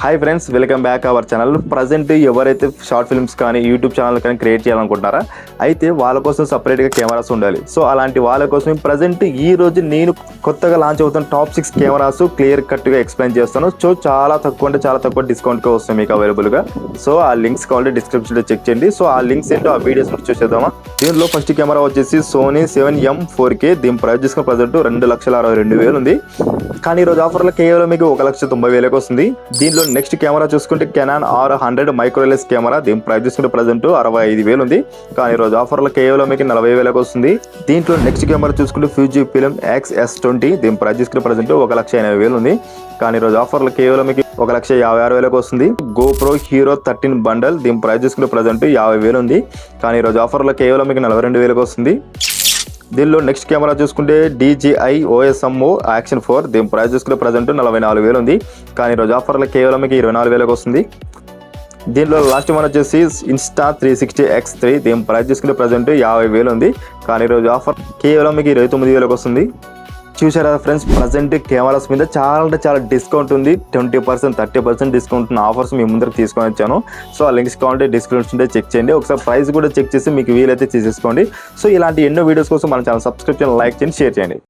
Hi friends, welcome back our channel. Present ఎవరైతే short films కానీ YouTube channel కానీ create చేయాలనుకుంటున్నారా, అయితే వాళ్ళ కోసం సపరేట్గా కెమెరాస్ ఉండాలి. సో అలాంటి వాళ్ళ కోసం ప్రజెంట్ ఈ రోజు నేను కొత్తగా లాంచ్ అవుతున్న టాప్ 6 కెమెరాస్ క్లియర్ కట్గా ఎక్స్ప్లెయిన్ చేస్తాను. సో చాలా తక్కువ అంటే చాలా తక్కువ డిస్కౌంట్గా వస్తాయి మీకు అవైలబుల్గా. సో ఆ లింక్స్ కావాలి డిస్క్రిప్షన్లో చెక్ చేయండి. సో ఆ లింక్స్ ఏంటో ఆ వీడియోస్ చూసేద్దామా. దీనిలో ఫస్ట్ కెమెరా వచ్చేసి సోనీ 7M 4K. దీని ప్రైస్ తీసుకున్న ప్రజెంట్ 2,62,000 ఉంది. కానీ ఈరోజు ఆఫర్లో కేవలం మీకు 1,90,000 వస్తుంది. దీనిలో నెక్స్ట్ కెమెరా చూసుకుంటే కెనాన్ R100 మైక్రోలెస్ కెమెరా. దీని ప్రైస్ తీసుకుంటే ప్రజెంట్ 65,000 ఉంది. కానీ ఈరోజు ఆఫర్లో కేవలం మీకు 40,000 వస్తుంది. దీంట్లో నెక్స్ట్ కెమెరా చూసుకుంటే ఫ్యూజీ ఫిలిం XS20. దీని ప్రైస్ తీసుకుంటే ప్రజెంట్ 1,80,000 ఉంది. కానీ ఈరోజు ఆఫర్లో కేవలం మీకు 1,56,000 వస్తుంది. GoPro hero 13 bundle. దీని ప్రైస్ తీసుకుంటే ప్రజెంట్ 50,000 ఉంది. కానీ ఈరోజు ఆఫర్లో కేవలం మీకు 42,000 వస్తుంది. దీనిలో నెక్స్ట్ కెమెరా చూసుకుంటే DJI OSMO Action 4. దీని ప్రైస్ చూసుకుంటే ప్రజెంట్ 44,000 ఉంది. కానీ ఈరోజు ఆఫర్లో కేవలం మీకు 24,000 వస్తుంది. దీనిలో లాస్ట్ వన్ వచ్చేసి Insta360 X3. దీని ప్రైస్ చూసుకుంటే ప్రజెంట్ 50,000 ఉంది. కానీ ఈరోజు ఆఫర్ కేవలం మీకు 29,000 వస్తుంది. చూసారా ఫ్రెండ్స్, ప్రజెంట్ కెమెరాస్ మీద చాలా అంటే చాలా డిస్కౌంట్ ఉంది. 20%, 30% డిస్కౌంట్ ఉన్న ఆఫర్స్ మీ ముందరకు తీసుకొని వచ్చాను. సో ఆ లింక్స్ కావాలంటే డిస్క్రిప్షన్ చెక్ చేయండి. ఒకసారి ప్రైస్ కూడా చెక్ చేసి మీకు వీలైతే తీసేసుకోండి. సో ఇలాంటి ఎన్నో వీడియోస్ కోసం మన ఛానల్ సబ్స్క్రైబ్ చేయండి, లైక్ చేయండి, షేర్ చేయండి.